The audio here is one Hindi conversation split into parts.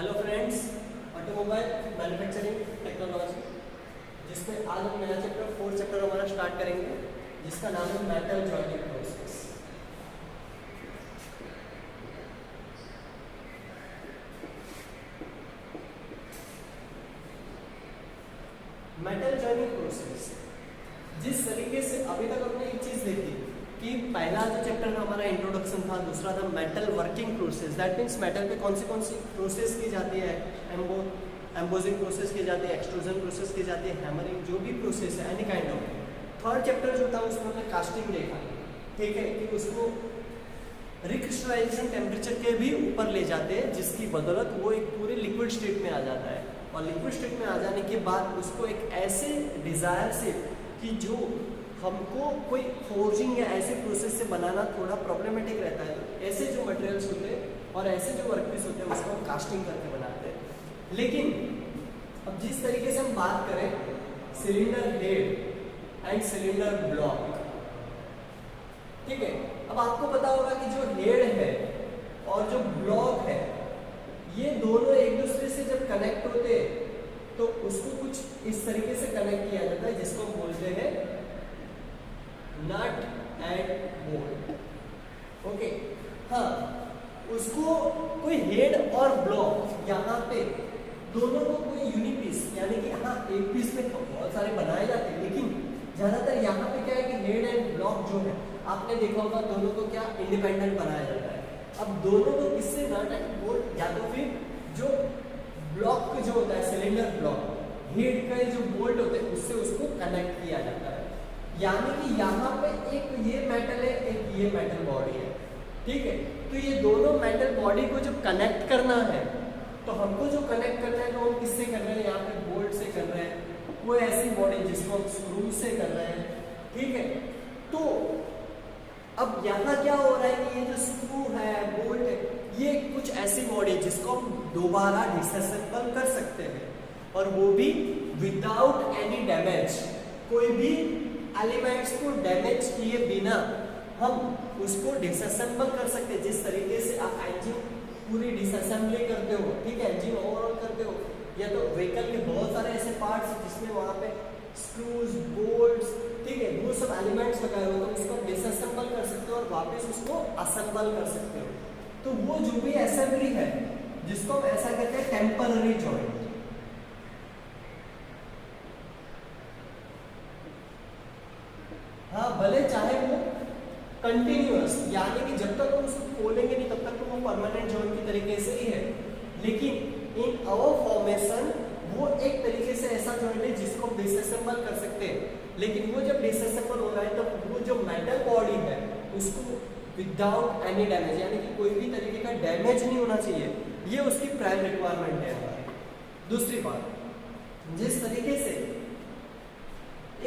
Hello friends, automobile manufacturing technology, जिसमें आज हम नया चैप्टर 4 चैप्टर हमारा स्टार्ट करेंगे, जिसका नाम है metal joining process. Metal joining process, जिस तरीके से अभी तक हमने एक चीज देखी कि पहला जो चैप्टर हमारा इंट्रोडक्शन था, दूसरा था metal working process. That means metal पे कौन सी प्रोसेस की जाती है, एम्बोजिंग प्रोसेस की जाती है, एक्सट्रूजन प्रोसेस की जाती है, हैमरिंग, जो भी प्रोसेस है any kind of. Third chapter जो था उसमें हमने कास्टिंग देखा, ठीक है, कि उसको रिक्रिस्टलाइजेशन टेम्परेचर के भी ऊपर ले जाते हैं, जिसकी बदौलत वो एक पूरे लिक्विड स्टेट में आ जाता है। और लिक्विड स्टेट में आ जाने के बाद उसको एक ऐसे डिज़ायर से कि जो हमको कोई फोर्जिंग या ऐसे प्रोसेस से बनाना थोड़ा प्रॉब्लमेटिक रहता है, तो ऐसे जो मटेरियल्स होते हैं और ऐसे जो वर्कपीस होते हैं उसको हम कास्टिंग करके बनाते हैं। लेकिन अब जिस तरीके से हम बात करें cylinder head and cylinder block, ठीक है, अब आपको पता होगा कि जो हेड है और जो ब्लॉक है ये दोनों एक दूसरे से जब कनेक्ट होते हैं तो उसको कुछ इस तरीके से कनेक्ट किया जाता है, जिसको हम बोलते हैं नट एंड बोल्ट। ओके, हाँ, उसको कोई हेड और ब्लॉक यहाँ पे दोनों को कोई यूनिपीस, यानी कि हाँ एक पीस में बहुत सारे बनाए जाते हैं, लेकिन ज्यादातर यहाँ पे क्या है कि हेड एंड ब्लॉक जो है आपने देखा होगा दोनों को क्या इंडिपेंडेंट बनाया जाता है। अब दोनों को किससे, नट एंड बोल्ट, या तो फिर जो ब्लॉक जो होता है सिलेंडर ब्लॉक, हेड का जो बोल्ट होते हैं उससे उसको कनेक्ट किया जाता है। यानी कि यहाँ पे एक ये मेटल है, एक ये मेटल बॉडी है, ठीक है, तो ये दोनों मेटल बॉडी को जब कनेक्ट करना है तो हमको जो कनेक्ट करना है तो हम किससे कर रहे हैं, यहाँ पे बोल्ट से कर रहे हैं, वो ऐसी बॉडी जिसको हम स्क्रू से कर रहे हैं, ठीक है। तो अब यहाँ क्या हो रहा है कि ये जो स्क्रू है, बोल्ट है, ये कुछ ऐसी बॉडी जिसको हम दोबारा डिसअसेंबल कर सकते हैं, और वो भी विदाउट एनी डैमेज, कोई भी एलिमेंट्स को डैमेज किए बिना हम उसको डिसअसेंबल कर सकते हैं। जिस तरीके से आप इंजन पूरी डिसअसेंबली करते हो, ठीक है, इंजन ओवरऑल करते हो, या तो व्हीकल के बहुत सारे ऐसे पार्ट्स जिसमें वहाँ पे स्क्रूज, बोल्ट्स, ठीक है, वो सब एलिमेंट्स लगाए हो, तो उसको डिसअसेंबल कर सकते हो और वापस उसको असेंबल कर सकते हो। तो वो जो भी असेंबली है जिसको हम ऐसा कहते हैं टेम्पररी जॉइंट। हाँ, भले चाहे वो कंटिन्यूअस, यानी कि जब तक हम उसको खोलेंगे नहीं तब तक तो वो परमानेंट जॉइंट की तरीके से ही है, लेकिन इन आवर फॉर्मेशन वो एक तरीके से ऐसा जॉइंट है जिसको हम डिसअसेंबल कर सकते हैं। लेकिन वो जब डिसअसेंबल हो रहा है तो वो जो मेटल बॉडी है उसको विदाउट एनी डैमेज, यानी कि कोई भी तरीके का डैमेज नहीं होना चाहिए, ये उसकी प्राइम रिक्वायरमेंट है हमारी। दूसरी बात, जिस तरीके से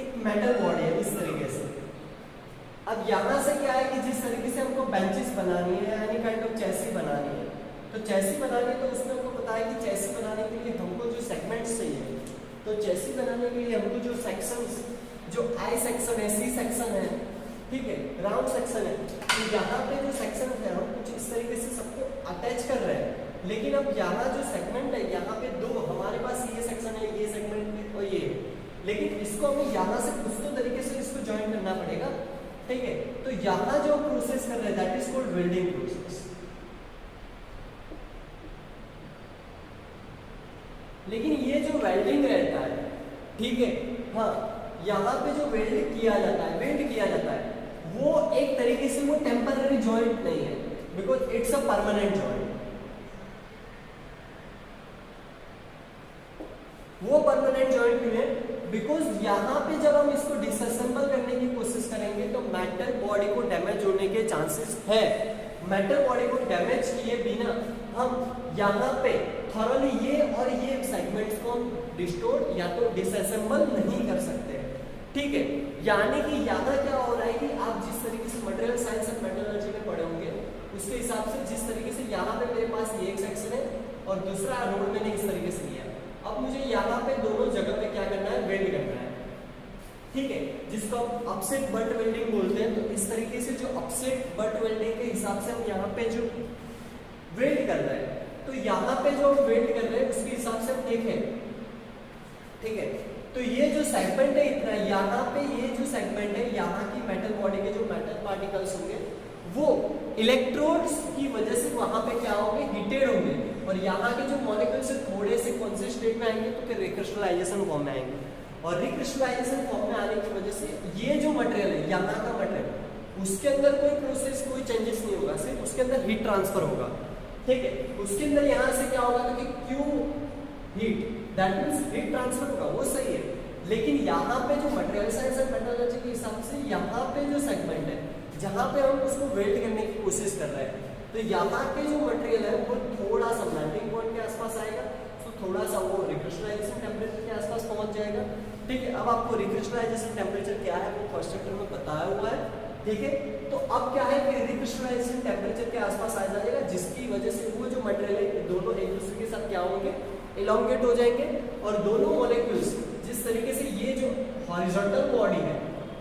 एक मेटल बॉडी है इस तरीके से, अब यहाँ से क्या है कि जिस तरीके से हमको बेंचेस बनानी है, यानी काइंड ऑफ चैसी बनानी है, तो चैसी बनानी है तो उसमें हमको पता है कि चैसी बनाने के लिए हमको जो सेगमेंट्स चाहिए, तो चैसी बनाने के लिए हमको जो सेक्शंस, जो आई सेक्शन है, सी सेक्शन है, ठीक है, राउंड सेक्शन है, तो यहाँ पे जो सेक्शन है हम कुछ इस तरीके से सबको अटैच कर रहे हैं। लेकिन अब यहाँ जो सेगमेंट है, यहाँ पे दो हमारे पास ये सेक्शन है, ये सेगमेंट है और ये, लेकिन इसको हमें यहाँ से कुछ तो तरीके से इसको ज्वाइन करना पड़ेगा, ठीक है। तो यहाँ जो प्रोसेस कर रहे हैं that is called welding process. लेकिन ये जो वेल्डिंग रहता है, ठीक है, हाँ, यहाँ पे जो वेल्ड किया जाता है, वो एक तरीके से वो टेम्पररी जॉइंट नहीं है, because it's a permanent joint. वो परमानेंट जॉइंट क्यों है, बिकॉज यहाँ पे जब हम इसको डिसअसेंबल करने की कोशिश करेंगे तो मेटल बॉडी को डैमेज होने के चांसेस है। मेटल बॉडी को डैमेज किए बिना हम यहाँ पे थॉरली ये और ये सेगमेंट्स को डिस्टोर्ट या तो डिसअसेंबल नहीं कर सकते, ठीक है। यानी कि यहाँ क्या हो रहा है कि आप जिस तरीके से मटेरियल साइंस एंड मेटलर्जी में पढ़े होंगे उसके हिसाब से जिस तरीके से यहाँ पे मेरे पास ये एक सेक्शन है और दूसरा रोड मैंने इस तरीके से लिया, अब मुझे यहाँ पे दोनों जगह पे क्या करना है, वेल्ड करना है, ठीक है, जिसको हम अपसेट बट वेल्डिंग बोलते हैं। तो इस तरीके से जो अपसेट बट वेल्डिंग के हिसाब से हम यहाँ पे जो वेल्ड कर रहे हैं, तो यहाँ पे जो हम वेट कर रहे हैं उसके हिसाब से हम देखें, ठीक है। तो ये जो सेगमेंट है इतना, यहाँ पे ये जो सेगमेंट है, यहाँ की मेटल बॉडी के जो मेटल पार्टिकल्स होंगे वो इलेक्ट्रोड्स की वजह से वहां पे क्या होंगे, हीटेड होंगे, और यहाँ के जो मॉलिक्यूल्स थोड़े से कौन से स्टेट में आएंगे, तो फिर रिक्रिस्टलाइजेशन फॉर्म में आएंगे, और रिक्रिस्टलाइजेशन फॉर्म में आने की वजह से ये जो मटेरियल है, यहाँ का मटेरियल, उसके अंदर कोई प्रोसेस, कोई चेंजेस नहीं होगा, सिर्फ उसके अंदर हीट ट्रांसफर होगा, ठीक है। उसके अंदर यहाँ से क्या होगा, तो कि Q heat, that means heat transfer होगा, वो सही है। लेकिन यहाँ पे जो मटेरियल साइंस एंड मेटलर्जी के हिसाब से यहाँ पे जो सेगमेंट है, जहाँ पे हम उसको वेल्ड करने की कोशिश कर रहे हैं, तो यहाँ के जो मटेरियल है वो थोड़ा सा मेल्टिंग पॉइंट के आसपास आएगा, तो थोड़ा सा वो रिक्रिस्टलाइजेशन टेम्परेचर के आसपास पहुंच जाएगा, ठीक है। अब आपको रिक्रिस्टलाइजेशन टेम्परेचर क्या है वो फर्स्ट चैप्टर में बताया हुआ है, ठीक है। तो अब क्या है कि रिक्रिस्टलाइजेशन टेम्परेचर के आसपास आ जाएगा, जिसकी वजह से वो जो मटेरियल है दोनों एक दूसरे के साथ क्या होंगे, इलोंगेट हो जाएंगे, और दोनों मॉलिक्यूल्स जिस तरीके से ये जो हॉरिजॉन्टल बॉडी है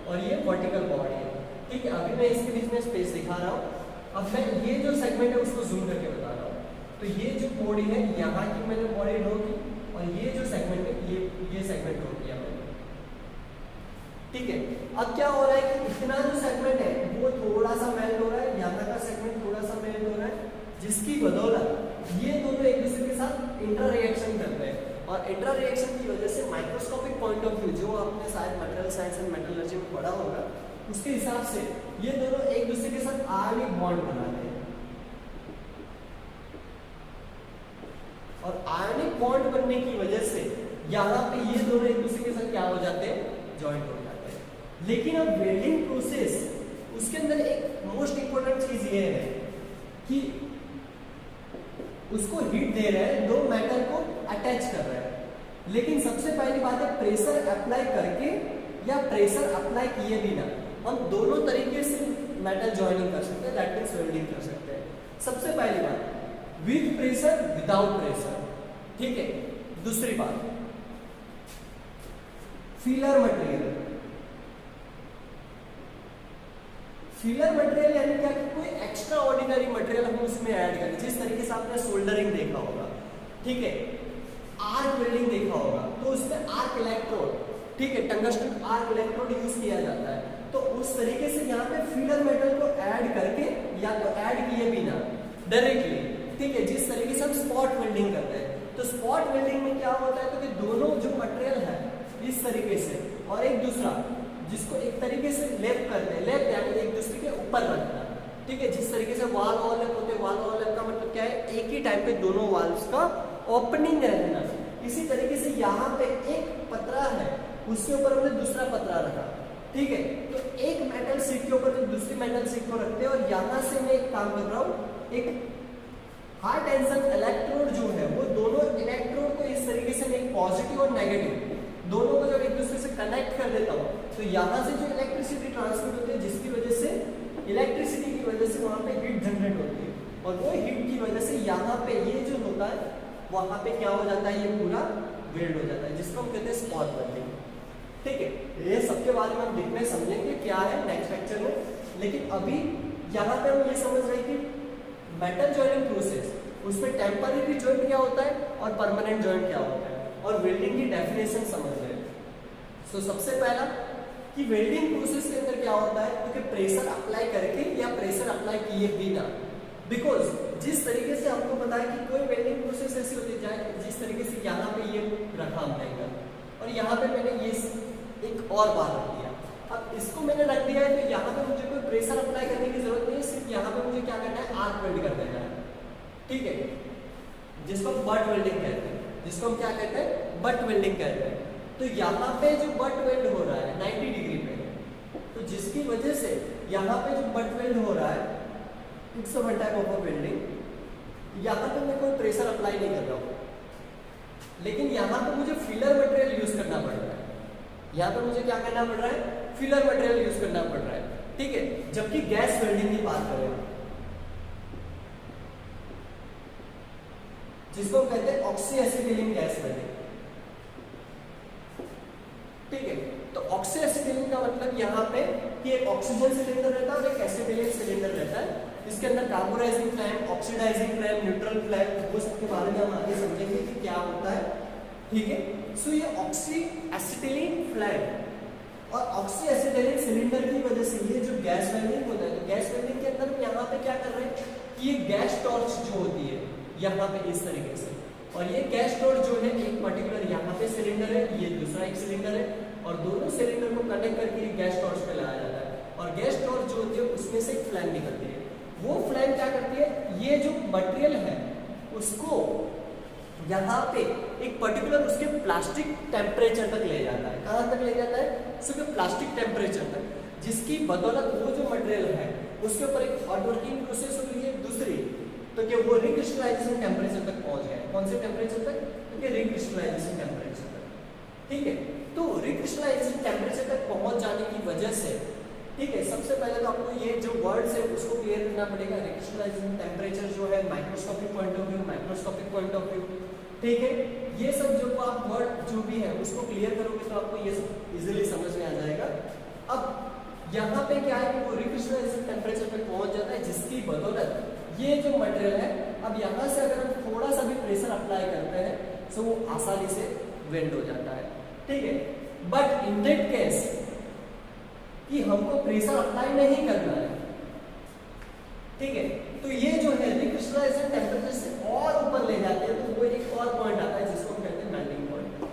और ये वर्टिकल बॉडी है, ठीक है। अभी मैं इसके बीच में स्पेस दिखा रहा हूँ, अब मैं ये जो सेगमेंट है उसको जूम करके बता रहा हूँ। तो ये जो बॉडी है, यहाँ की मैंने बॉडी ड्रॉ की, और ये जो सेगमेंट है ये सेगमेंट ड्रॉ किया मैंने, ठीक है। अब क्या हो रहा है कि इतना जो सेगमेंट है वो थोड़ा सा मेल्ट हो रहा है, यहाँ का सेगमेंट थोड़ा सा मेल्ट हो रहा है, जिसकी बदौलत ये दोनों एक दूसरे के साथ इंटर रिएक्शन कर रहे हैं, और इंटर रिएक्शन की वजह से माइक्रोस्कोपिक पॉइंट ऑफ व्यू, जो आपने शायद मटेरियल साइंस एंड मेटलर्जी में पढ़ा होगा, उसके हिसाब से ये दोनों एक दूसरे के साथ आयनिक बॉन्ड बनाते हैं, और आयनिक बॉन्ड बनने की वजह से यहाँ पे ये दोनों एक दूसरे के साथ क्या हो जाते हैं, जॉइंट हो जाते हैं। लेकिन अब वेल्डिंग प्रोसेस, उसके अंदर एक मोस्ट इंपोर्टेंट चीज ये है कि उसको हीट दे रहे हैं, दो मेटल को अटैच कर रहे हैं, लेकिन सबसे पहली बात है प्रेशर अप्लाई करके या प्रेशर अप्लाई किए बिना हम दोनों तरीके से मेटल जॉइनिंग कर सकते हैं, दैट मींस वेल्डिंग कर सकते हैं। सबसे पहली बात विद प्रेशर, विदाउट प्रेशर, ठीक है। दूसरी बात फिलर मटेरियल, फिलर मटेरियल यानी क्या कि कोई एक्स्ट्रा ऑर्डिनरी मटेरियल हम उसमें ऐड करें, जिस तरीके से आपने सोल्डरिंग देखा होगा, ठीक है, आर्क वेल्डिंग देखा होगा, तो उसमें आर्क इलेक्ट्रोड, ठीक है, टंगस्टन आर्क इलेक्ट्रोड यूज किया जाता है। तो उस तरीके से यहाँ पे फिलर मेटल को ऐड करके या तो ऐड किए बिना डायरेक्टली, ठीक है, जिस तरीके से हम स्पॉट वेल्डिंग करते हैं, तो स्पॉट वेल्डिंग में क्या होता है, तो कि दोनों जो मटेरियल है इस तरीके से, और एक दूसरा जिसको एक तरीके से लेप करते हैं, लेप यानी एक दूसरे के ऊपर रखना, ठीक है, जिस तरीके से वाल ओवरलैप होते हैं, वाल ओवरलैप का मतलब क्या है, एक ही टाइम पे दोनों वाल्व्स का ओपनिंग रहना। इसी तरीके से यहाँ पे एक पतरा है, उसके ऊपर हमने दूसरा पतरा रखा, ठीक है, तो एक मेटल शीट के ऊपर दूसरी मेटल शीट को रखते हैं, और यहाँ से मैं एक काम कर रहा हूँ, एक हाई टेंशन इलेक्ट्रोड जो है वो दोनों इलेक्ट्रोड को इस तरीके से मैं पॉजिटिव और नेगेटिव दोनों को जब एक दूसरे से कनेक्ट कर देता हूँ, तो यहाँ से जो इलेक्ट्रिसिटी ट्रांसमिट होती है, जिसकी वजह से इलेक्ट्रिसिटी की वजह से वहाँ पे हीट जनरेट होती है, और वो हीट की वजह से यहाँ पे ये जो होता है वहाँ पे क्या हो जाता है, ये पूरा वेल्ड हो जाता है, जिसको हम कहते हैं स्पॉट वेल्डिंग, ठीक है। ये सबके बारे में हम देखने समझेंगे क्या है नेक्स्ट लेक्चर में, लेकिन अभी यहाँ पे हम ये समझ रहे हैं कि मेटल जॉइनिंग प्रोसेस, उसमें टेम्पररी जॉइंट क्या होता है और परमानेंट जॉइंट क्या होता है, और वेल्डिंग की डेफिनेशन समझ रहे हैं। सो सबसे पहला कि वेल्डिंग प्रोसेस के अंदर क्या होता है, क्योंकि प्रेशर अप्लाई करके या प्रेशर अप्लाई किए बिना, बिकॉज जिस तरीके से आपको पता है कि कोई वेल्डिंग प्रोसेस ऐसी होती है जिस तरीके से यहाँ पे ये रखा हमने, और यहाँ पे मैंने ये एक और बार रख दिया, अब इसको मैंने रख दिया है, तो यहाँ पे मुझे कोई प्रेशर अप्लाई करने की जरूरत नहीं है, सिर्फ यहाँ पे मुझे क्या करना है, आर्क वेल्ड कर देना है, ठीक है, जिसको हम बट वेल्डिंग कहते हैं, जिसको हम क्या कहते हैं, बट वेल्डिंग कहते हैं। तो यहाँ पे जो बट वेल्ड हो रहा है 90 डिग्री पे, तो जिसकी वजह से यहाँ पे जो बट वेल्ड हो रहा है, it's a one type of welding, यहाँ पे मैं कोई प्रेशर अप्लाई नहीं कर रहा हूँ, लेकिन यहाँ पे मुझे फिलर मटेरियल यूज करना पड़ रहा है, यहाँ पे मुझे क्या करना पड़ रहा है, फिलर मटेरियल यूज करना पड़ रहा है, ठीक है। जबकि गैस वेल्डिंग की बात करें, जिसको हम कहते हैं ऑक्सी एसिटिलीन गैस वेल्डिंग, ठीक है। तो ऑक्सी एसिटिलीन का मतलब यहाँ पे कि एक ऑक्सीजन सिलेंडर रहता है और एक एसिटिलीन सिलेंडर रहता है, इसके अंदर carbonizing flame, oxidizing flame, neutral flame, वो बारे में हम आगे समझेंगे कि क्या होता है, ठीक है। सो ये ऑक्सी एसिटिलीन फ्लैग और ऑक्सी एसिटिलीन सिलेंडर की वजह से ये जो गैस वेल्डिंग होता है, तो गैस वेल्डिंग के अंदर हम यहाँ पे क्या कर रहे हैं कि ये गैस टॉर्च जो होती है यहाँ पे इस तरीके से, और ये गैस टॉर्च जो है एक पर्टिकुलर यहाँ पे सिलेंडर है, ये दूसरा एक सिलेंडर है, और दोनों सिलेंडर को कनेक्ट करके गैस टॉर्च पे लाया जाता है, और गैस टॉर्च जो होती है उसमें से एक फ्लैम निकलती है। वो फ्लैम क्या करती है, ये जो मटेरियल है उसको यहाँ पे एक पर्टिकुलर उसके प्लास्टिक टेम्परेचर तक ले जाता है। कहाँ तक ले जाता है, उसके प्लास्टिक टेम्परेचर तक, जिसकी बदौलत वो जो मटेरियल है उसके ऊपर एक हॉट वर्किंग प्रोसेस हो रही है दूसरी, तो कि वो रिक्रिस्टलाइजेशन टेम्परेचर तक पहुंच गया। कौन से टेम्परेचर तक, क्योंकि रिक्रिस्टलाइजेशन टेम्परेचर तक, ठीक है। तो रिक्रिस्टलाइजेशन टेम्परेचर तक पहुंच जाने की वजह से, ठीक है, सबसे पहले तो आपको ये जो वर्ड्स है उसको क्लियर करना पड़ेगा। रिक्रिस्टलाइजेशन टेम्परेचर जो है microscopic point of view, microscopic point of view, ठीक है, ये सब जो आप वर्ड जो भी है उसको क्लियर करोगे तो आपको ये सब इजीली समझ में आ जाएगा। अब यहाँ पे क्या है कि वो रिक्रिस्टलाइजेशन टेम्परेचर पे पहुंच जाता है, जिसकी बदौलत ये जो मटेरियल है, अब यहाँ से अगर हम थोड़ा सा भी प्रेशर अप्लाई करते हैं तो वो आसानी से वेंड हो जाता है, ठीक है। बट इन दैट केस कि हमको प्रेशर अप्लाई नहीं करना है, ठीक है, तो ये जो है रिक्रिस्टलाइजेशन टेम्परेचर से और ऊपर ले जाते हैं तो वो एक और पॉइंट आता है जिसको हम कहते हैं मेल्टिंग पॉइंट।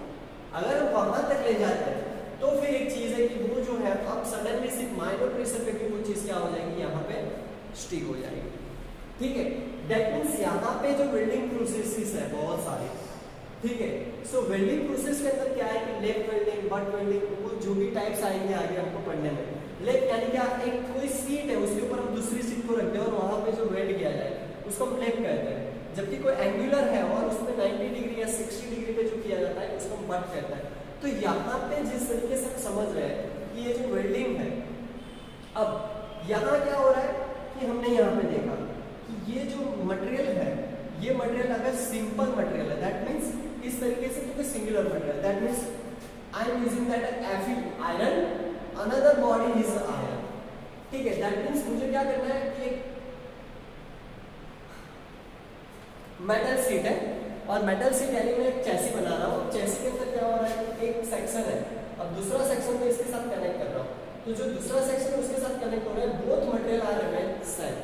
अगर हम वहां तक ले जाते हैं तो फिर एक चीज है कि वो जो है अब सडनली सिर्फ माइनर प्रेशर पे भी वो चीज क्या हो जाएगी, यहाँ पे स्टिक हो जाएगी, ठीक है। दैट मींस यहाँ पे जो वेल्डिंग प्रोसेसेस है बहुत सारे, ठीक है। सो वेल्डिंग प्रोसेस के अंदर क्या है कि लेप वेल्डिंग, बट वेल्डिंग, वो जो भी टाइप्स आएंगे आगे हमको पढ़ने में। लेप यानी क्या, एक कोई सीट है उसके ऊपर हम दूसरी सीट को रखते हैं और वहां पे जो वेल्ड किया जाए उसको हम लेप कहते हैं। जबकि कोई एंगुलर है और उसमें 90 डिग्री या 60 डिग्री पे जो किया जाता है उसको हम बट कहते हैं। तो यहाँ पे जिस तरीके से हम समझ रहे हैं कि ये जो वेल्डिंग है, अब यहाँ क्या हो रहा है कि हमने यहाँ पे देखा कि ये जो मटेरियल है, ये मटेरियल अगर सिंपल मटेरियल है, दैट मीन्स इस तरीके से, क्योंकि singular material, that means I am using that Fe iron, another body is iron, ठीक है। दैट मीन्स मुझे क्या करना है कि मेटल सीट है और मेटल सीट यानी मैं एक चैसी बना रहा हूँ, चैसी के अंदर क्या हो रहा है, एक सेक्शन है, अब दूसरा सेक्शन में इसके साथ कनेक्ट कर रहा हूँ, तो जो दूसरा सेक्शन है उसके साथ कनेक्ट हो रहा है, both material are remain same.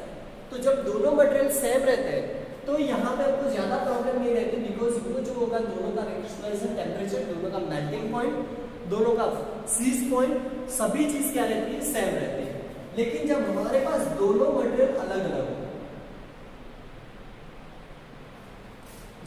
तो जब दोनों मटेरियल सेम रहते हैं तो यहाँ पे आपको ज्यादा प्रॉब्लम नहीं रहती, बिकॉज वो जो होगा दोनों का रिक्रिस्टलाइजेशन टेम्परेचर, दोनों का मेल्टिंग पॉइंट, दोनों का सीज पॉइंट, सभी चीज क्या रहती है, सेम रहती है। लेकिन जब हमारे पास दोनों मटेरियल अलग अलग हो,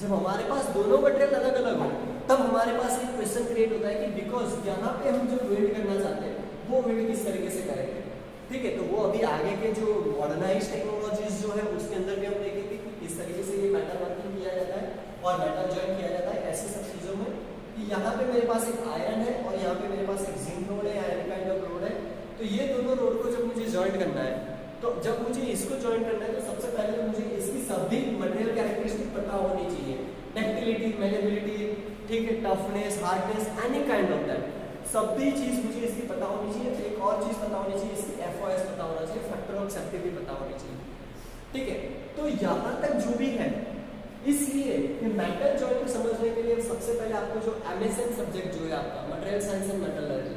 जब हमारे पास दोनों मटेरियल अलग अलग हो, तब हमारे पास एक क्वेश्चन क्रिएट होता है कि बिकॉज यहाँ पे हम जो वेल्ड करना चाहते हैं वो वेल्ड किस तरीके से करेंगे, ठीक है। तो वो अभी आगे के जो मॉडर्नाइज्ड टेक्नोलॉजीज जो है उसके अंदर भी हम देखेंगे कि किस तरीके से ये मेटल वर्किंग किया जाता है और मेटल जॉइंट किया जाता है ऐसी सब चीजों में, कि यहाँ पे मेरे पास एक आयरन है और यहाँ पे मेरे पास एक जिंक रोड है, आयरन काइंड ऑफ रोड है। तो ये दोनों रोड को जब मुझे जॉइंट करना है, तो जब मुझे इसको जॉइंट करना है तो सबसे पहले तो मुझे इसकी सभी मटेरियल कैरेक्टरिस्टिक पता होनी चाहिए, डक्टिलिटी, मेलेबिलिटी, ठीक है, toughness, hardness, any kind of that, सभी चीज मुझे इसकी पता होनी चाहिए। एक और चीज पता होनी चाहिए, इसकी FOS पता होना चाहिए, फैक्टर ऑफ सेफ्टी भी पता होनी चाहिए, ठीक है। तो यहाँ तक जो भी है, इसलिए ये मेटल जॉइंट को समझने के लिए सबसे पहले आपको जो MSN सब्जेक्ट जो है आपका मटेरियल साइंस एंड मेटलर्जी,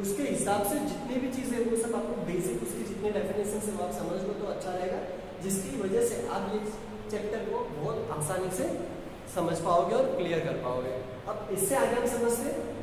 उसके हिसाब से जितनी भी चीजें वो सब आपको बेसिक उसके जितने डेफिनेशन से आप समझ लो तो अच्छा रहेगा, जिसकी वजह से आप ये चैप्टर को बहुत आसानी से समझ पाओगे और क्लियर कर पाओगे। अब इससे आगे हम समझते हैं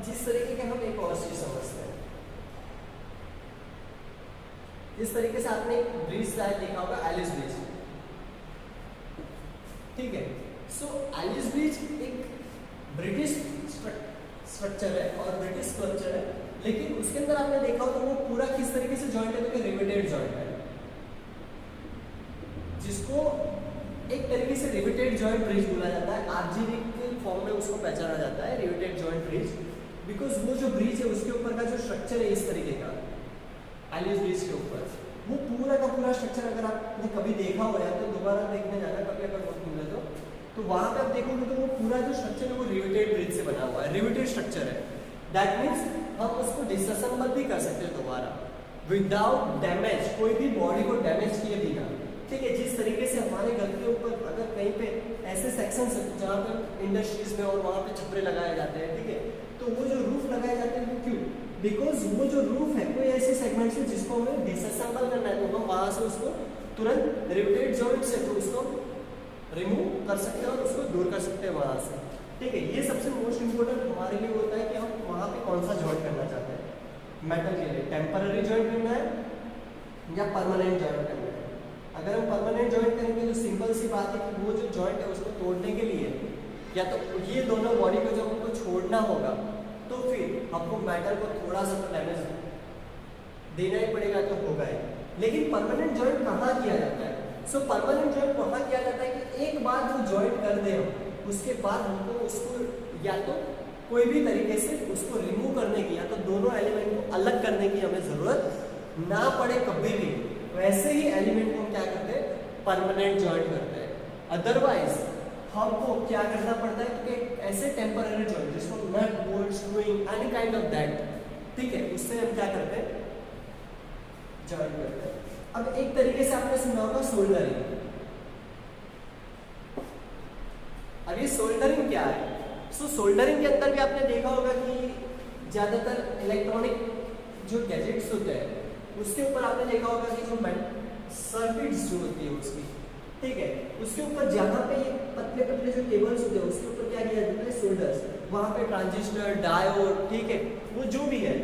जिस तरीके के हम एक और चीज समझते हैं, इस तरीके से आपने एक ब्रिज शायद देखा होगा, एलिस ब्रिज, ठीक है। सो एलिस ब्रिज एक ब्रिटिश स्ट्रक्चर है और ब्रिटिश स्ट्रक्चर है, लेकिन उसके अंदर आपने देखा हो तो वो पूरा किस तरीके से जॉइंट है, तो रिवेटेड जॉइंट है, जिसको एक तरीके से रिवेटेड जॉइंट ब्रिज बोला जाता है। RGB के फॉर्म में उसको पहचाना जाता है, रिवेटेड जॉइंट ब्रिज, बिकॉज वो जो ब्रिज है उसके ऊपर का जो स्ट्रक्चर है इस तरीके का, एलिस ब्रिज के ऊपर वो पूरा पूरा का पूरा स्ट्रक्चर अगर आपने कभी देखा हो या तो दोबारा देखने जाना कभी अगर वक्त मिले तो वहां पे आप देखोगे तो वो पूरा जो स्ट्रक्चर है वो रिवेटेड ब्रिज से बना हुआ है, रिवेटेड स्ट्रक्चर है। दैट मीन्स हम उसको डिसअसेंबल भी कर सकते हैं दोबारा विदाउट डैमेज, कोई भी बॉडी को डैमेज किए बिना। ठीक है, जिस तरीके से हमारे घर के ऊपर अगर कहीं पे ऐसे सेक्शंस है जहाँ पे इंडस्ट्रीज में और वहाँ पे छपरे लगाए जाते हैं, ठीक है, तो वो जो रूफ लगाए जाते हैं वो क्यों? बिकॉज वो जो रूफ है कोई ऐसे सेगमेंट है जिसको हमें डिसअसेंबल करना है, तो हम वहाँ से उसको तुरंत रिवेटेड जॉइंट से तो उसको रिमूव कर सकते हैं और उसको दूर कर सकते हैं वहाँ से। ठीक है, ये सबसे मोस्ट इम्पोर्टेंट हमारे लिए होता है कि हम वहाँ पे कौन सा जॉइंट करना चाहते हैं मेटल के लिए, टेम्पररी जॉइंट करना है या परमानेंट जॉइंट करना है। अगर हम परमानेंट जॉइंट करेंगे तो सिंपल सी बात है कि वो जो जॉइंट है उसको तोड़ने के लिए या तो ये दोनों बॉडी को जब हमको छोड़ना होगा तो फिर हमको मेटल को थोड़ा सा तो डैमेज देना ही पड़ेगा, तो होगा ही। लेकिन परमानेंट जॉइंट कहाँ किया जाता है? सो परमानेंट जॉइंट वहाँ किया जाता है कि एक बार जो जॉइंट कर दे उसके बाद हमको उसको या तो कोई भी तरीके से उसको रिमूव करने की या तो दोनों एलिमेंट को अलग करने की हमें जरूरत ना पड़े कभी भी। वैसे ही एलिमेंट को हम क्या करते हैं, परमानेंट जॉइंट करते हैं। अदरवाइज हमको क्या करना पड़ता है कि ऐसे टेम्पररी जॉइंट जिसको nut bolt screwing any kind of that, ठीक है, उससे हम क्या करते हैं, जॉइंट करते हैं। अब एक तरीके से आपने सुना होगा सोल्डरिंग। अब ये सोल्डरिंग क्या है? सो सोल्डरिंग के अंदर भी आपने देखा होगा कि ज्यादातर इलेक्ट्रॉनिक जो गैजेट्स होते हैं उसके ऊपर आपने देखा होगा कि जो सर्किट्स जो होती है उसकी, ठीक है, उसके ऊपर जहाँ पे ये पतले पतले जो केबल्स होते हैं उसके ऊपर क्या किया जाता है, सोल्डर्स, वहाँ पे ट्रांजिस्टर, डायोड, ठीक है, वो जो भी है,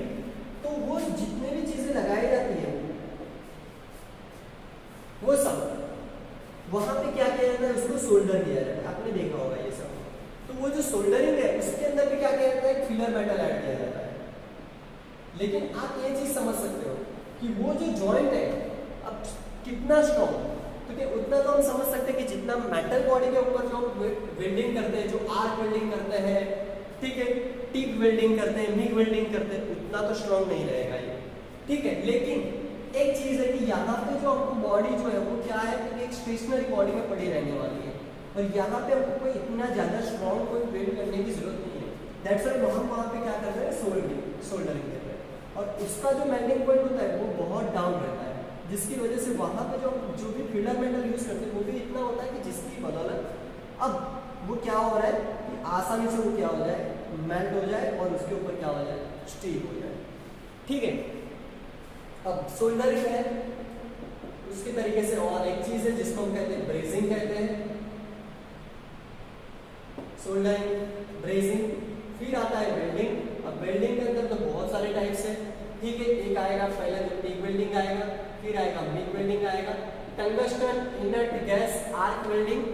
तो वो जितने भी चीजें लगाई जाती है वो सब वहाँ पे क्या किया जाता है, उसको सोल्डर किया जाता है। आपने देखा होगा ये सब। तो वो जो सोल्डरिंग है उसके अंदर भी क्या किया जाता है, फिलर मेटल ऐड किया जाता है। लेकिन आप ये चीज समझ सकते हो कि वो जो जॉइंट है अब कितना स्ट्रॉन्ग, ठीक है, उतना तो हम समझ सकते हैं कि जितना मेटल बॉडी के ऊपर जो वेल्डिंग करते हैं, जो आर्क वेल्डिंग करते हैं, ठीक है, टिक वेल्डिंग करते हैं, मिग वेल्डिंग करते हैं, उतना तो स्ट्रॉन्ग नहीं रहेगा ये, ठीक है। लेकिन एक चीज है कि यहाँ पे जो आपको बॉडी जो है वो क्या है कि एक स्टेशनरी बॉडी में पड़ी रहने वाली है और यहाँ पे हमको कोई इतना ज्यादा स्ट्रॉन्ग कोई वेल्ड करने की जरूरत नहीं है। दैट्स व्हाई हम वहाँ पे क्या कर रहे हैं, सोल्डरिंग कर रहे हैं और उसका जो मेल्टिंग पॉइंट होता है वो बहुत डाउन रहता है, जिसकी वजह से वहाँ पे जो भी फिलर मेटल यूज करते हैं वो भी इतना होता है कि जिसकी बदौलत अब वो क्या हो रहा है कि आसानी से वो क्या हो जाए, मेल्ट हो जाए और उसके ऊपर क्या हो जाए, स्टील हो जाए, ठीक है। अब सोल्डरिंग है उसके तरीके से और एक चीज है जिसको हम कहते हैं ब्रेजिंग कहते हैं, सोल्डरिंग, ब्रेजिंग, फिर आता है वेल्डिंग। अब वेल्डिंग के अंदर तो बहुत सारे टाइप्स है, ठीक है, एक आएगा पहले तो टिक वेल्डिंग आएगा, फिर आएगा मिग वेल्डिंग आएगा, tungsten inert gas arc welding,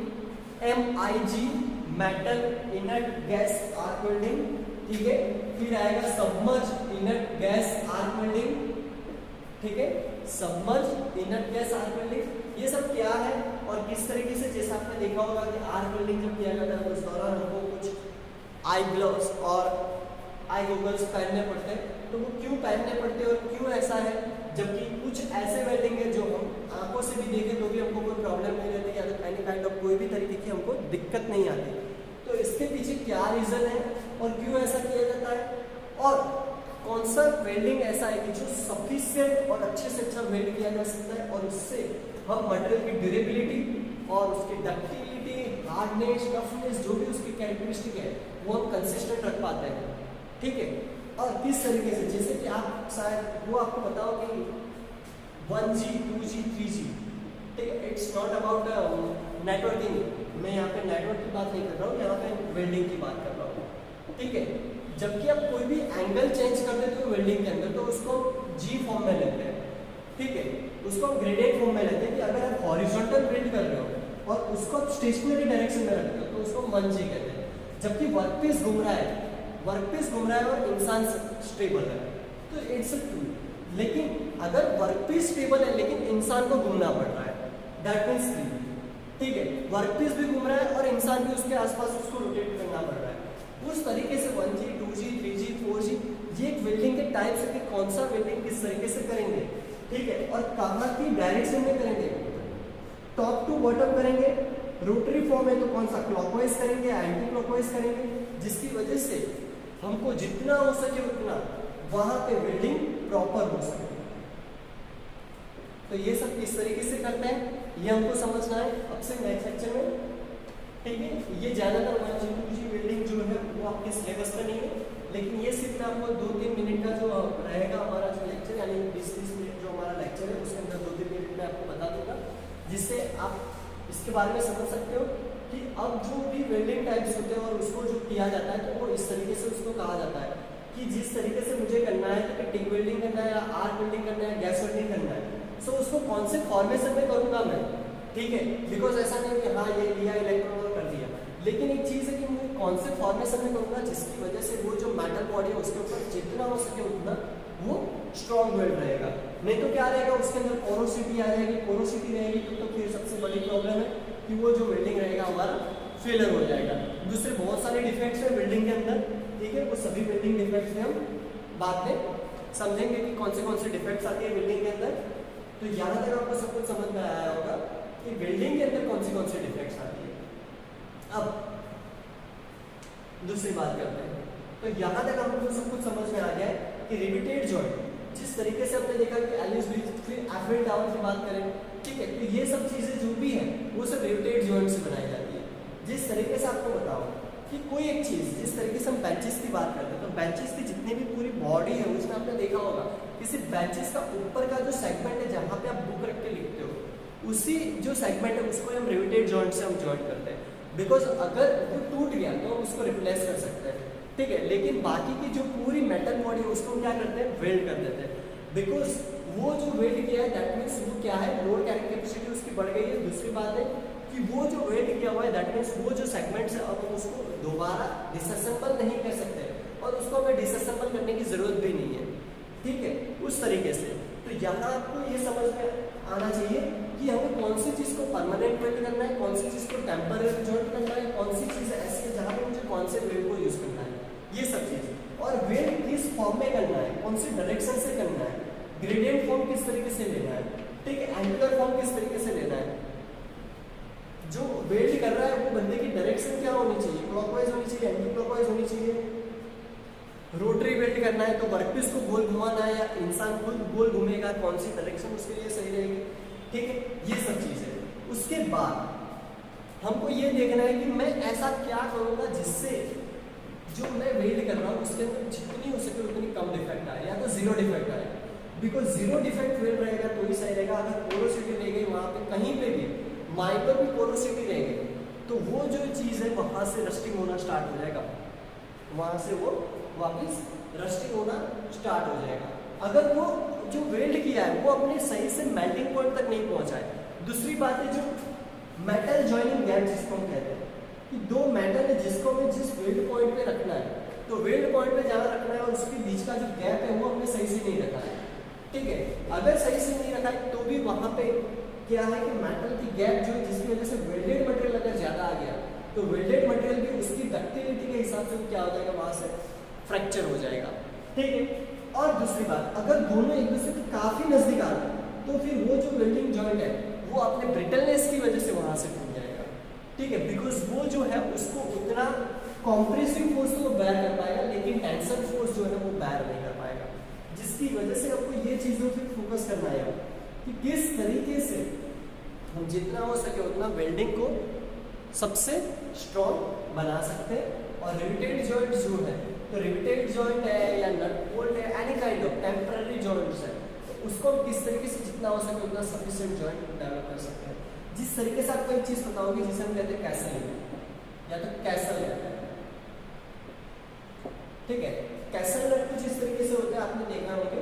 MIG metal inert gas arc welding, ठीक है, फिर आएगा submerge inert gas arc welding, ठीक है, submerge inert gas arc welding. ये सब क्या है और किस तरीके से, जैसा आपने देखा होगा कि आर्क वेल्डिंग जब किया जाता है उस दौरान हमको कुछ आई ग्लव्स और आई गॉगल्स पहनने पड़ते हैं। तो वो क्यों पहनने पड़ते हैं और क्यों ऐसा है, जबकि कुछ ऐसे वेल्डिंग है जो हम आंखों से भी देखें तो भी हमको कोई प्रॉब्लम नहीं रहती या तो एनी काइंड ऑफ कोई भी तरीके की हमको दिक्कत नहीं आती। तो इसके पीछे क्या रीजन है और क्यों ऐसा किया जाता है और कौन सा वेल्डिंग ऐसा है कि जो सफिशिएंट और अच्छे से अच्छा वेल्ड किया जा सकता है और उससे हम मटेरियल की ड्यूरेबिलिटी और उसकी डक्टिलिटी, हार्डनेस, टफनेस, जो भी उसकी कैरेक्टरिस्टिक है वो हम कंसिस्टेंट रख पाते हैं, ठीक है। और किस तरीके से, जैसे कि आप शायद वो आपको बताओ कि 1G, 2G, 3G, ठीक है, इट्स नॉट अबाउट नेटवर्किंग, मैं यहाँ पे नेटवर्क की बात नहीं कर रहा हूँ, यहाँ पे वेल्डिंग की बात कर रहा हूँ, ठीक है। जबकि आप कोई भी एंगल चेंज कर देते हो वेल्डिंग के अंदर तो उसको G फॉर्म में लेते हैं, ठीक है, उसको हम ग्रेडेड फॉर्म में लेते हैं कि अगर आप हॉरिजॉन्टल वेल्ड कर रहे हो और उसको आप स्टेशनरी डायरेक्शन में रखते हो तो उसको 1G कहते हैं। जबकि वर्कपीस घूम रहा है और इंसान स्टेबल है तो इट्स 2। लेकिन अगर वर्कपीस स्टेबल है लेकिन इंसान को घूमना पड़ रहा है, दैट मीन्स 3, ठीक है, वर्कपीस भी घूम रहा है और इंसान भी उसके आसपास उसको रोटेट करना पड़ रहा है। उस तरीके से 1G, 2G, 3G, 4G ये एक वेल्डिंग के टाइप्स है कि कौन सा वेल्डिंग किस तरीके से करेंगे, ठीक है, और कहाँ की डायरेक्शन में करेंगे, टॉप टू बॉटम करेंगे। रोटरी फॉर्म है तो कौन सा, क्लॉकवाइज करेंगे, एंटी क्लॉकवाइज करेंगे, जिसकी वजह से हमको जितना हो सके उतना वहां पे वेल्डिंग प्रॉपर हो सके। तो ये सब किस तरीके से करते हैं ये हमको समझना है अब से नेक्स्ट लेक्चर में, ठीक है। ये ज्यादातर 1G वेल्डिंग जो है वो आपके सिलेबस में नहीं है, लेकिन ये सिर्फ आपको 2-3 मिनट का जो रहेगा हमारा जो लेक्चर, यानी 20-30 मिनट जो हमारा लेक्चर है उसके अंदर 2-3 मिनट में आपको बता दूंगा, जिससे आप इसके बारे में समझ सकते हो कि अब जो भी वेल्डिंग टाइप्स होते हैं और उसको जो किया जाता है तो वो इस तरीके से उसको कहा जाता है कि जिस तरीके से मुझे करना है कि टिक वेल्डिंग करना है या आर्क वेल्डिंग करना है, गैस वेल्डिंग करना है, सो उसको कौन से फॉर्मेशन में करूंगा मैं, ठीक है। बिकॉज ऐसा नहीं कि हाँ ये लिया इलेक्ट्रोड कर दिया, लेकिन एक चीज़ है कि मैं कौन से फॉर्मेशन में करूंगा जिसकी वजह से वो जो मेटल बॉडी है उसके ऊपर जितना हो सके उतना वो स्ट्रॉन्ग वेल्ड रहेगा। नहीं तो क्या रहेगा, उसके अंदर पोरोसिटी आ जाएगी, पोरोसिटी रहेगी तो फिर सबसे बड़ी प्रॉब्लम है कि वो जो वेल्डिंग रहेगा हमारा फेलर हो जाएगा। दूसरे बहुत सारे डिफेक्ट्स हैं वेल्डिंग के अंदर, ठीक है, वो सभी वेल्डिंग डिफेक्ट्स में हम बाद में समझेंगे कि कौन से डिफेक्ट्स आते हैं वेल्डिंग के अंदर। तो यहाँ तक आपको सब कुछ समझ में आया होगा कि वेल्डिंग के अंदर कौन से डिफेक्ट्स आती है। अब दूसरी बात करते हैं, तो यहाँ तक हमको सब कुछ समझ में आ गया है कि रिवेटेड जॉइंट जिस तरीके से हमने देखा कि एलिस ब्रिज, फिर एफिल टावर की बात करें, ठीक है, तो ये सब चीजें जो भी है वो सब रिवेटेड जॉइंट से बनाई जाती है। जिस तरीके से आपको बताओ कि कोई एक चीज, जिस तरीके से हम बेंचेस की बात करते हैं, तो बेंचेस की जितनी भी पूरी बॉडी है उसमें आपने देखा होगा कि सिर्फ बेंचेस का ऊपर का जो सेगमेंट है जहाँ पे आप बुक रख के लिखते हो, उसी जो सेगमेंट है उसको हम रिवेटेड जॉइंट से हम जॉइंट करते हैं। बिकॉज अगर वो टूट गया तो हम उसको रिप्लेस कर सकते हैं, ठीक है, लेकिन बाकी की जो पूरी मेटल बॉडी है उसको क्या करते हैं, वेल्ड कर देते हैं। बिकॉज वो जो वेल्ड किया है दैट मीन्स वो क्या है, लोड कैरिंग कैपेसिटी उसकी बढ़ गई है। दूसरी बात है कि वो जो वेल्ड किया हुआ है दैट मीन्स वो जो सेगमेंट्स है अब हम उसको दोबारा डिसअसेंबल नहीं कर सकते और उसको हमें डिसअसेंबल करने की जरूरत भी नहीं है, ठीक है, उस तरीके से। तो यहाँ आपको ये समझ में आना चाहिए कि हमें कौन सी चीज़ को परमानेंट वेल्ड करना है, कौन सी चीज़ को टेम्पररी जॉइंट करना है, कौन सी चीज़ ऐसी है जहाँ पे मुझे कौन से वेल्ड को यूज़ करना है, ये सब चीज़। और वेल्ड किस फॉर्म में करना है, कौन सी डायरेक्शन से करना है, ग्रेडियंट फॉर्म किस तरीके से लेना है, ठीक है, एंगुलर फॉर्म किस तरीके से लेना है, जो वेल्ड कर रहा है वो बंदे की डायरेक्शन क्या होनी चाहिए, क्लॉकवाइज होनी चाहिए, एंटी क्लॉकवाइज होनी चाहिए। रोटरी वेल्ड करना है तो वर्कपीस को गोल घुमाना है या इंसान खुद गोल घूमेगा, कौन सी डायरेक्शन उसके लिए सही रहेगी, ठीक है, ये सब चीजें। उसके बाद हमको ये देखना है कि मैं ऐसा क्या करूंगा जिससे जो मैं वेल्ड कर रहा हूँ उसके अंदर जितनी हो सके उतनी कम डिफेक्ट आए या तो जीरो डिफेक्ट आए। बिकॉज जीरो डिफेक्ट वेल्ड रहेगा तो ही सही रहेगा। अगर पोरोसिटी रह गई वहाँ पे कहीं पे भी माइक्रो भी पोरोसिटी रह गई तो वो जो चीज़ है वहाँ से रस्टिंग होना स्टार्ट हो जाएगा, वहाँ से वो वापस रस्टिंग होना स्टार्ट हो जाएगा। अगर वो जो वेल्ड किया है वो अपने सही से मेल्टिंग पॉइंट तक नहीं पहुँचा है। दूसरी बात है जो मेटल जॉइनिंग गैप जिसको हम कहते हैं कि दो मेटल है जिसको हमें जिस वेल्ड पॉइंट पे रखना है, तो वेल्ड पॉइंट पे जहाँ रखना है और उसके बीच का जो गैप है वो हमने सही से नहीं रखा है, ठीक है। अगर सही से नहीं रखा है तो भी वहाँ पे क्या है कि मेटल की गैप जो है जिसकी वजह से वेल्डेड मटेरियल अगर ज़्यादा आ गया तो वेल्डेड मटेरियल भी उसकी डक्टिलिटी के हिसाब से क्या हो जाएगा, वहाँ से फ्रैक्चर हो जाएगा, ठीक है। और दूसरी बात, अगर दोनों एक दूसरे के काफ़ी नज़दीक आ रहे हैं तो फिर वो जो वेल्डिंग जॉइंट है वो अपने ब्रिटलनेस की वजह से वहाँ से टूट जाएगा, ठीक है। बिकॉज वो जो है उसको उतना कॉम्प्रेसिव फोर्स तो वो बैर कर पाएगा लेकिन टेंशन फोर्स जो है वो बैर नहीं कर पाएगा, जिसकी वजह से आपको ये चीज़ों पर फोकस करना है कि किस तरीके से हम जितना हो सके उतना वेल्डिंग को सबसे स्ट्रॉन्ग बना सकते हैं। और रिवेटेड जॉइंट जो है तो रिवेटेड जॉइंट है या नट बोल्ट है, any kind of temporary joints है, तो उसको हम किस तरीके से जितना हो सके उतना सफिशिएंट जॉइंट डेवलप कर सकते हैं। जिस तरीके से आपको एक चीज़ बताओगे जिसे हम कहते हैं कैसल या तो कैसल है, ठीक है। कैसल नट कुछ इस तरीके से होता है, आपने देखा होगा,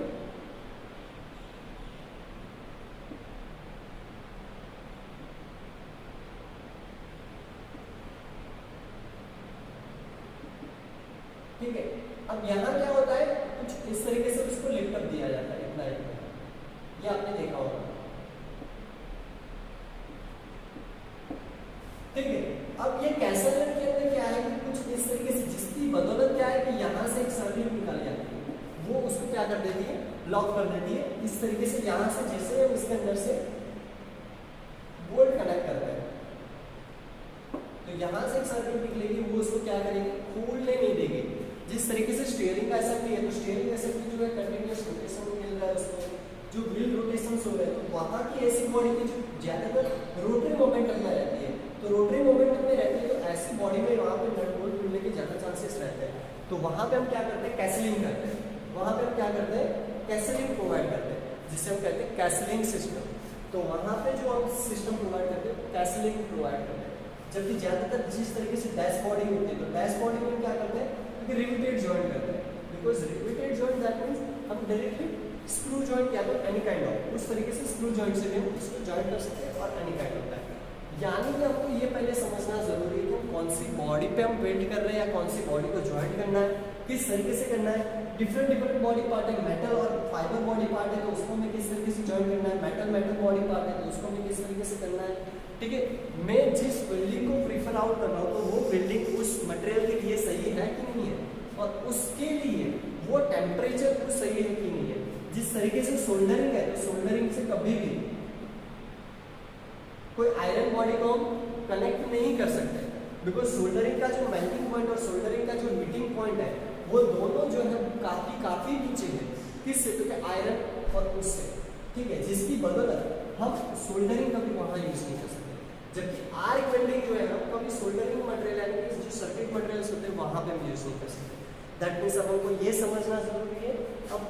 ठीक है। अब यहाँ क्या होता है, कुछ इस तरीके से उसको लिफ्ट अप दिया जाता है इतना इतना, ये आपने देखा होगा, ठीक है। अब ये कैसल नट के अंदर क्या है कि कुछ इस तरीके से जिसकी बदौलत क्या है कि यहाँ से एक सर्किल निकाली जाती है, वो उसको क्या कर देती है, ब्लॉक कर देती है। इस तरीके से यहाँ से जैसे हम इसके अंदर से बोल्ट कनेक्ट करते हैं तो यहाँ से एक सर्किट निकलेगी, वो उसको क्या करेगी, खोलने नहीं देगी। जिस तरीके से स्टीयरिंग का असेंबली है तो स्टीयरिंग असेंबली जो है कंटिन्यूअस रोटेशन मिल रहा है उसको, जो व्हील रोटेशन हो रहा है, तो वहाँ की ऐसी बॉडी की जो ज्यादातर रोटरी मोमेंटम में रहती है, तो रोटरी मोमेंटम में रहती है तो ऐसी बॉडी में वहाँ पे नट बोल्ट मिलने के ज्यादा चांसेस रहते हैं। तो वहाँ पे हम क्या करते हैं, कैसलिंग करते हैं। वहाँ पे हम क्या करते हैं, कैसलिंग प्रोवाइड करते हैं, जिसे हम कहते हैं कैसलिंग सिस्टम। तो वहाँ पे जो हम सिस्टम प्रोवाइड करते हैं कैसलिंग प्रोवाइड करते हैं। जबकि ज्यादातर जिस तरीके से डैश बॉडी होती है तो डैश बॉडी में हम क्या करते हैं, रिवेटेड जॉइंट करते हैं, because riveted joint that means हम डायरेक्टली स्क्रू जॉइंट या तो एनी काइंड ऑफ, उस तरीके से स्क्रू जॉइंट से भी हम इसको जॉइंट कर सकते हैं और एनी काइंड होता है। यानी कि हमको ये पहले समझना जरूरी है कि कौन सी बॉडी पे हम वेल्ड कर रहे हैं या कौन सी बॉडी को जॉइंट करना है, किस तरीके से करना है। डिफरेंट बॉडी पार्ट है, मेटल और फाइबर बॉडी पार्ट है तो उसको हमें किस तरीके से जॉइंट करना है, मेटल बॉडी पार्ट है तो उसको हमें किस तरीके से करना है। ठीक है, मैं जिस वेल्डिंग को प्रीफर आउट कर रहा हूँ तो वो वेल्डिंग उस मटेरियल के लिए सही है कि नहीं है, और उसके लिए वो टेम्परेचर को सही है कि नहीं है। जिस तरीके से सोल्डरिंग है तो सोल्डरिंग से कभी भी कोई आयरन बॉडी को हम कनेक्ट नहीं कर सकते, बिकॉज सोल्डरिंग का जो मेल्टिंग पॉइंट और सोल्डरिंग का जो हीटिंग पॉइंट है वो दोनों जो है काफी नीचे है। किससे, तो आयरन और उससे। ठीक है, जिसकी बदौलत हम सोल्डरिंग कभी वहाँ यूज नहीं कर सकते। जबकि आर्क वेल्डिंग जो है हम कभी सोल्डरिंग मटेरियल यानी कि जो सर्किट मटेरियल्स होते हैं वहाँ पे हम यूज नहीं कर सकते। दैट मीन्स अब हमको ये समझना जरूरी है, अब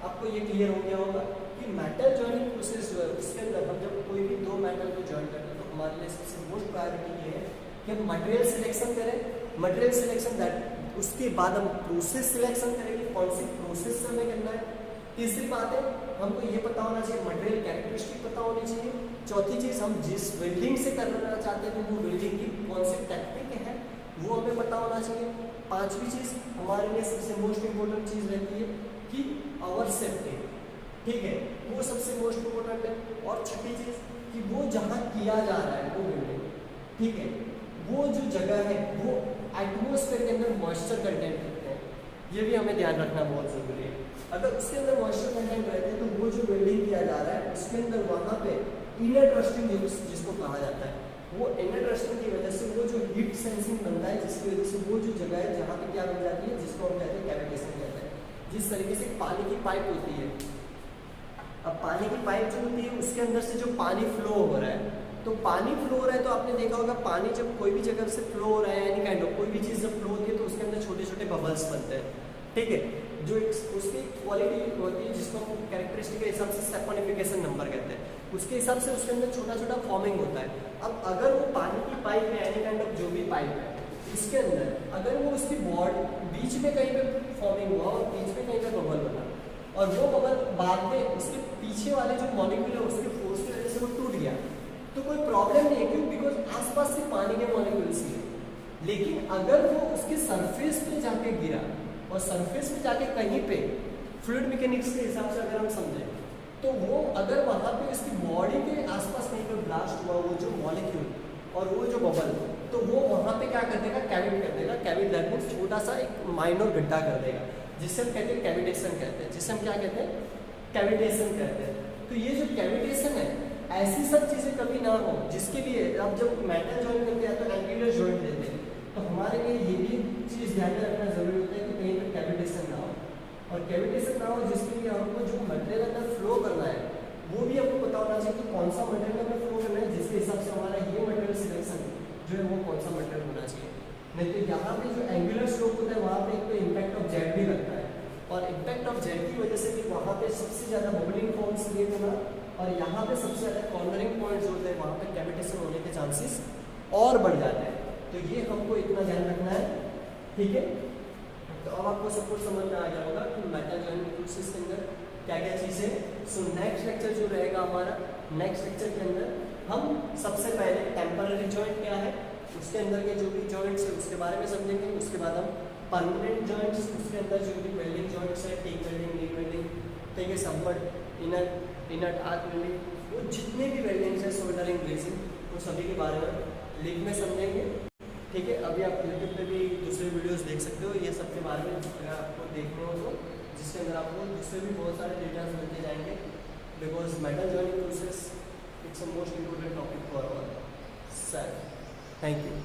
आपको ये क्लियर हो गया होगा कि मेटल जॉइनिंग प्रोसेस जो है उसके अंदर हम जब कोई भी दो मेटल को जॉइन करते हैं तो हमारे लिए सबसे मोस्ट प्रायोरिटी ये है कि हम मटेरियल सिलेक्शन करें। मटेरियल सिलेक्शन दैट उसके बाद हम प्रोसेस सिलेक्शन करेंगे, कौन सी प्रोसेस से हमें करना है। तीसरी बात है हमको ये पता होना चाहिए, मटेरियल कैरेक्टरिस्टिक पता होनी चाहिए। चौथी चीज़, हम जिस वेल्डिंग से करना चाहते हैं तो वो वेल्डिंग की कौन सी टेक्निक है वो हमें पता होना चाहिए। पांचवी चीज़ हमारे लिए सबसे मोस्ट इम्पोर्टेंट चीज़ रहती है कि आवर सेफ्टी। ठीक है, वो सबसे मोस्ट इम्पोर्टेंट है। और छठी चीज़ कि वो जहाँ किया जा रहा है वो वेल्डिंग, ठीक है, वो जो जगह है वो एटमोसफेयर के अंदर मॉइस्चर कंटेंट रखते हैं, ये भी हमें ध्यान रखना बहुत ज़रूरी है। अगर उसके अंदर मॉइस्चर कंटेंट रहते हैं तो वो जो वेल्डिंग किया जा रहा है उसके अंदर वहाँ पे इनर रस्टिंग जिसको कहा जाता है, वो इनर रस्टिंग की वजह से वो जो हीट सेंसिंग बनता है जिसकी वजह से वो जो जगह है जहाँ पे क्या बन जाती है जिसको हम कहते हैं कैविटेशन कहते हैं। जिस तरीके से पानी की पाइप होती है, अब पानी की पाइप जो होती है उसके अंदर से जो पानी फ्लो हो रहा है, तो पानी फ्लो हो रहा है तो आपने देखा होगा पानी जब कोई भी जगह से फ्लो हो रहा है एनी काइंड ऑफ कोई भी चीज़ जब फ्लो होती है तो उसके अंदर छोटे छोटे बबल्स बनते हैं। ठीक है, जो उसकी क्वालिटी होती है जिसको हम कैरेक्टरिस्टिक के हिसाब से सैपोनिफिकेशन नंबर कहते हैं, उसके हिसाब से उसके अंदर छोटा छोटा फॉर्मिंग होता है। अब अगर वो पानी की पाइप है एनी काइंड ऑफ जो भी पाइप है इसके अंदर अगर वो उसकी बॉडी बीच में कहीं पे फॉर्मिंग हुआ और बीच में कहीं पे बबल बना और वो बबल बाद में उसके पीछे वाले जो मॉलिक्यूल है उसके फोर्स की वजह से वो टूट गया तो कोई प्रॉब्लम नहीं है, क्यों, बिकॉज आसपास से पानी के मॉलिक्यूल्स ही है। लेकिन अगर वो उसके सरफेस पे जाके गिरा और सरफेस पे जाके कहीं पे फ्लूइड मैकेनिक्स के हिसाब से अगर हम समझें तो वो अगर वहाँ पे उसकी बॉडी के आसपास कहीं पे ब्लास्ट हुआ वो जो मॉलिक्यूल और वो जो बबल तो वो वहाँ पे क्या कर देगा, कैविट कर देगा। कैविट दैट मीन्स छोटा सा एक माइनर गड्ढा कर देगा जिससे हम कहते हैं कैविटेशन कहते हैं, जिससे हम क्या कहते हैं, कैविटेशन कहते हैं। तो ये जो कैविटेशन है ऐसी सब चीज़ें कभी ना हो जिसके लिए अब जब मेटल जॉइंट करते हैं तो एंगुलर जॉइंट देते हैं, तो हमारे लिए ये भी चीज़ ध्यान में रखना जरूरी होता है कि कहीं पर कैविटेशन ना हो, और कैविटेशन ना हो जिसके लिए हमको जो मटेरियल अंदर फ्लो करना है वो भी हमको पता होना चाहिए कि कौन सा मटेरियल अंदर फ्लो करना है, जिसके हिसाब से हमारा ये मटेरियल सिलेक्शन जो है वो कौन सा मटेरियल होना चाहिए। नहीं तो यहाँ पे जो एंगुलर स्लोप होता है वहाँ पे एक तो इम्पैक्ट ऑफ जेट भी लगता है, और इम्पैक्ट ऑफ जेट की वजह से भी वहाँ पे सबसे ज़्यादा बबलिंग फॉर्म्स क्रिएट होना, और यहाँ पे सबसे ज़्यादा कॉर्नरिंग पॉइंट्स होते हैं वहाँ पे कैविटेशन होने के चांसेस और बढ़ जाते हैं। तो ये हमको इतना ध्यान रखना है। ठीक है, तो अब आपको सब कुछ समझ में आ गया होगा कि मेटल जॉइंट प्रोसेस के अंदर क्या क्या चीज़ है। सो नेक्स्ट लेक्चर जो रहेगा हमारा, नेक्स्ट लेक्चर के अंदर हम सबसे पहले टेम्पररी जॉइंट क्या है उसके अंदर के जो भी जॉइंट्स है उसके बारे में समझेंगे। उसके बाद हम परमानेंट जॉइंट्स, उसके अंदर जो भी वेल्डिंग जॉइंट्स है, टीक वेल्डिंग, नीड वेल्डिंग, ठीक है, सबमर्ड, इनट आर्क वेल्डिंग, वो जितने भी वेल्डिंग्स है, सोल्डरिंग, ब्रेसिंग, वो सभी के बारे में लिंक में समझेंगे। ठीक है, अभी आप यूट्यूब पे भी दूसरे वीडियोस देख सकते हो ये सब के बारे में, अगर आपको देखने हो तो जिसके अंदर आपको जिससे भी बहुत सारे डेटाज मिलते जाएंगे, because metal joining process it's a most important topic for our self. Thank you.